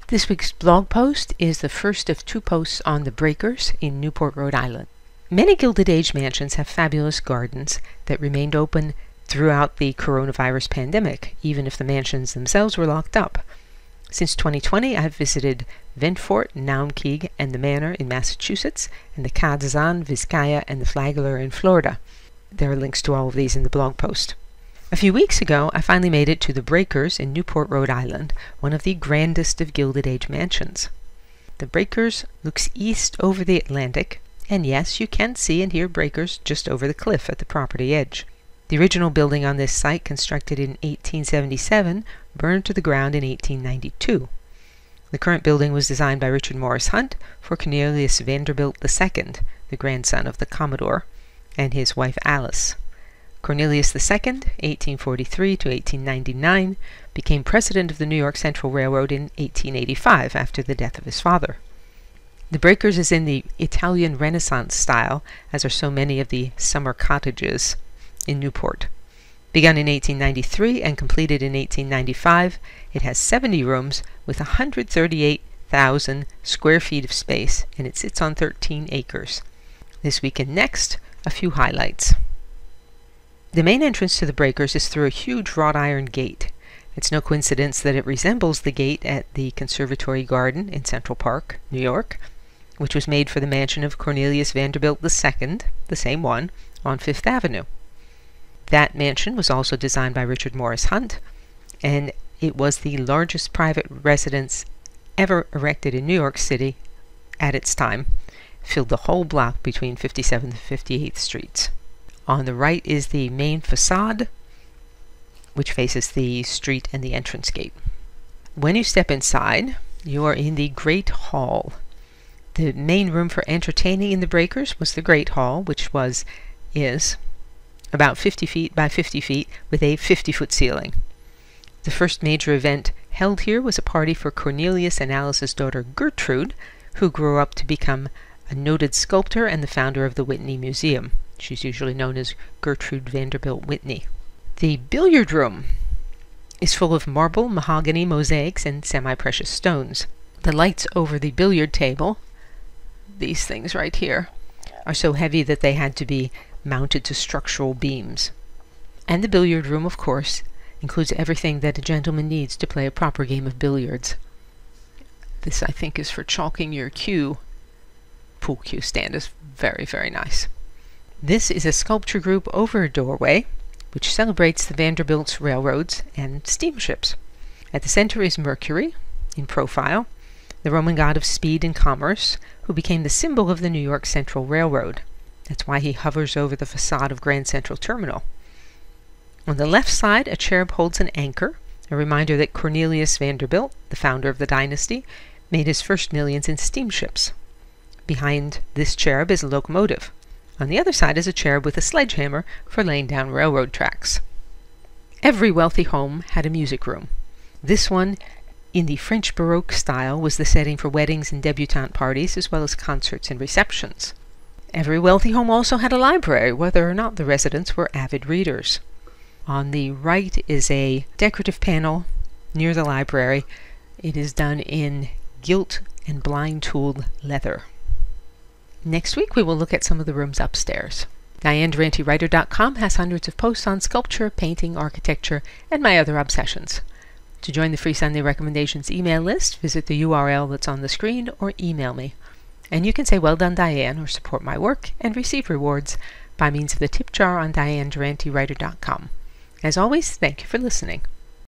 This week's blog post is the first of two posts on the Breakers in Newport, Rhode Island. Many Gilded Age mansions have fabulous gardens that remained open throughout the coronavirus pandemic, even if the mansions themselves were locked up. Since 2020, I've visited Ventfort, Naumkeag, and the Manor in Massachusetts, and the Kazan, Vizcaya, and the Flagler in Florida. There are links to all of these in the blog post. A few weeks ago, I finally made it to the Breakers in Newport, Rhode Island, one of the grandest of Gilded Age mansions. The Breakers looks east over the Atlantic, and yes, you can see and hear breakers just over the cliff at the property edge. The original building on this site, constructed in 1877, burned to the ground in 1892. The current building was designed by Richard Morris Hunt for Cornelius Vanderbilt II, the grandson of the Commodore, and his wife Alice. Cornelius II, 1843 to 1899, became president of the New York Central Railroad in 1885 after the death of his father. The Breakers is in the Italian Renaissance style, as are so many of the summer cottages in Newport. Begun in 1893 and completed in 1895, it has 70 rooms with 138,000 square feet of space, and it sits on 13 acres. This week and next, a few highlights. The main entrance to the Breakers is through a huge wrought iron gate. It's no coincidence that it resembles the gate at the Conservatory Garden in Central Park, New York, which was made for the mansion of Cornelius Vanderbilt II, the same one, on Fifth Avenue. That mansion was also designed by Richard Morris Hunt, and it was the largest private residence ever erected in New York City at its time, filled the whole block between 57th and 58th Streets. On the right is the main facade, which faces the street and the entrance gate. When you step inside, you are in the Great Hall. The main room for entertaining in the Breakers was the Great Hall, which is about 50 feet by 50 feet with a 50-foot ceiling. The first major event held here was a party for Cornelius and Alice's daughter Gertrude, who grew up to become a noted sculptor and the founder of the Whitney Museum. She's usually known as Gertrude Vanderbilt Whitney. The billiard room is full of marble, mahogany, mosaics, and semi-precious stones. The lights over the billiard table, these things right here, are so heavy that they had to be mounted to structural beams. And the billiard room, of course, includes everything that a gentleman needs to play a proper game of billiards. This, I think, is for chalking your pool cue stand. Is very, very nice. This is a sculpture group over a doorway, which celebrates the Vanderbilt's railroads and steamships. At the center is Mercury, in profile, the Roman god of speed and commerce, who became the symbol of the New York Central Railroad. That's why he hovers over the facade of Grand Central Terminal. On the left side, a cherub holds an anchor, a reminder that Cornelius Vanderbilt, the founder of the dynasty, made his first millions in steamships. Behind this cherub is a locomotive. On the other side is a cherub with a sledgehammer for laying down railroad tracks. Every wealthy home had a music room. This one, in the French Baroque style, was the setting for weddings and debutante parties, as well as concerts and receptions. Every wealthy home also had a library, whether or not the residents were avid readers. On the right is a decorative panel near the library. It is done in gilt and blind-tooled leather. Next week we will look at some of the rooms upstairs. DianeDuranteWriter.com has hundreds of posts on sculpture, painting, architecture, and my other obsessions. To join the free Sunday Recommendations email list, visit the URL that's on the screen or email me. And you can say, "Well done, Diane," or support my work and receive rewards by means of the tip jar on DianeDuranteWriter.com. As always, thank you for listening.